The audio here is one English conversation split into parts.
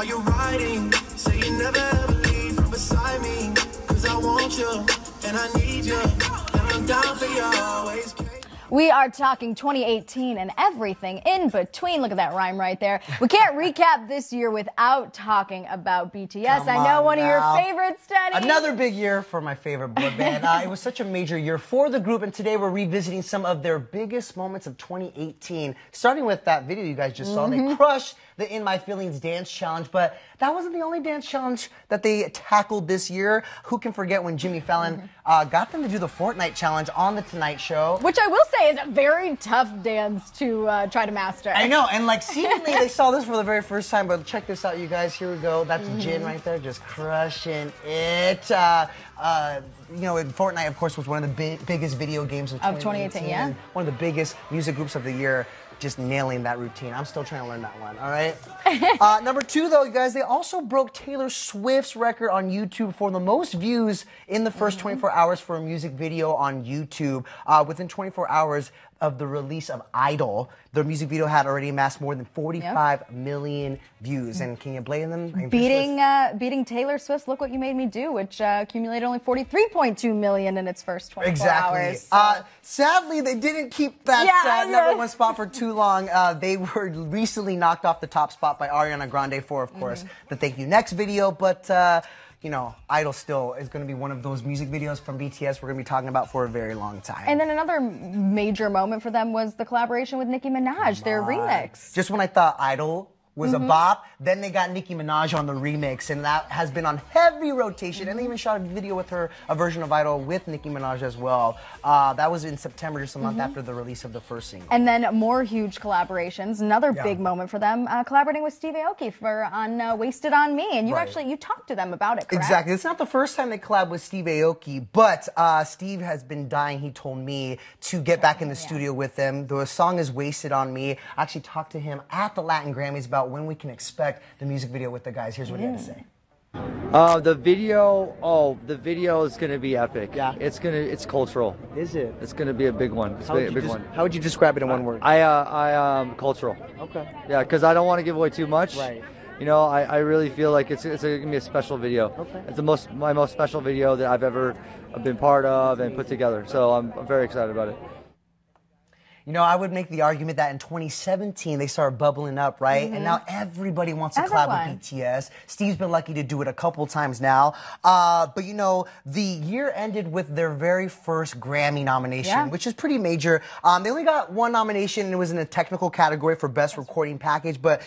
Are you riding? Say you never ever leave from beside me. Cause I want you, and I need you, and I'm down for you always. We are talking 2018 and everything in between. Look at that rhyme right there. We can't recap this year without talking about BTS. I know one of your favorites, Daddy. Another big year for my favorite boy band. It was such a major year for the group, and today we're revisiting some of their biggest moments of 2018. Starting with that video you guys just saw. They crushed the In My Feelings dance challenge, but that wasn't the only dance challenge that they tackled this year. Who can forget when Jimmy Fallon got them to do the Fortnite challenge on The Tonight Show? Which I will say is a very tough dance to try to master. I know, and like seemingly they saw this for the very first time, but check this out, you guys. Here we go. That's Jin right there, just crushing it. You know, Fortnite, of course, was one of the biggest video games of 2018. Yeah. One of the biggest music groups of the year. Just nailing that routine. I'm still trying to learn that one, all right? Number 2, though, you guys, they also broke Taylor Swift's record on YouTube for the most views in the first 24 hours for a music video on YouTube. Within 24 hours of the release of Idol, their music video had already amassed more than 45 million views. And can you blame them? Beating Taylor Swift's Look What You Made Me Do, which accumulated only 43.2 million in its first 24 hours. So. Sadly, they didn't keep that number 1 spot for too long. They were recently knocked off the top spot by Ariana Grande for, of course, the Thank You Next video. But, you know, Idol still is going to be one of those music videos from BTS we're going to be talking about for a very long time. And then another major moment for them was the collaboration with Nicki Minaj, their remix. Just when I thought Idol was a bop, then they got Nicki Minaj on the remix, and that has been on heavy rotation. And they even shot a video with her, a version of Idol with Nicki Minaj as well. That was in September, just a month after the release of the first single. And then more huge collaborations. Another big moment for them, collaborating with Steve Aoki on Wasted on Me. And you talked to them about it, correct? Exactly. It's not the first time they collab with Steve Aoki, but Steve has been dying, he told me, to get back in the studio with them. The song is Wasted on Me. I actually talked to him at the Latin Grammys about when we can expect the music video with the guys. Here's what he had to say. The video is gonna be epic. Yeah, it's cultural. Is it? It's gonna be a big one. It's a big one. How would you describe it in one word? Cultural. Okay. Yeah, because I don't want to give away too much. Right. You know, I really feel like it's gonna be a special video. Okay. It's my most special video that I've ever been part of and put together. So I'm very excited about it. You know, I would make the argument that in 2017, they started bubbling up, right? And now everybody wants to collab with BTS. Steve's been lucky to do it a couple times now. But, you know, the year ended with their very first Grammy nomination, which is pretty major. They only got 1 nomination, and it was in a technical category for Best Recording Package. But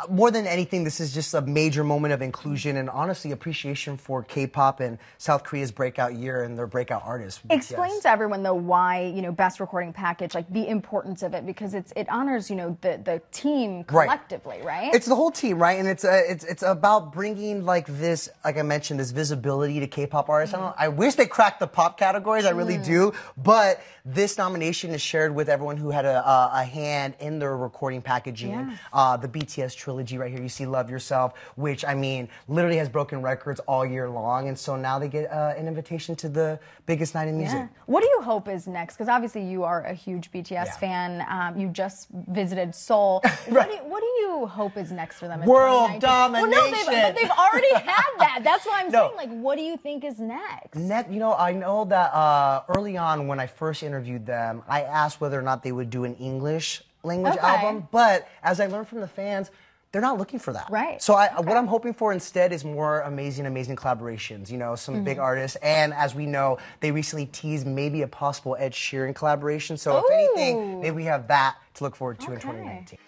more than anything, this is just a major moment of inclusion and honestly appreciation for K-pop and South Korea's breakout year and their breakout artists. Explain to everyone though why, you know, Best Recording Package, like the importance of it, because it honors, you know, the team collectively, right? It's the whole team, right? And it's about bringing like this, like I mentioned, this visibility to K-pop artists. I wish they cracked the pop categories, I really do, but this nomination is shared with everyone who had a hand in their recording packaging. The BTS trilogy right here, you see Love Yourself, which, I mean, literally has broken records all year long, and so now they get an invitation to the biggest night in music. What do you hope is next? Because obviously you are a huge BTS fan. You just visited Seoul. What do you hope is next for them in World domination! Well, no, but they've already had that. That's why I'm saying, like, what do you think is next? You know, I know that early on when I first interviewed them, I asked whether or not they would do an English language album, but as I learned from the fans, they're not looking for that. Right. So what I'm hoping for instead is more amazing collaborations, you know, some big artists. And as we know, they recently teased maybe a possible Ed Sheeran collaboration. So if anything, maybe we have that to look forward to in 2019.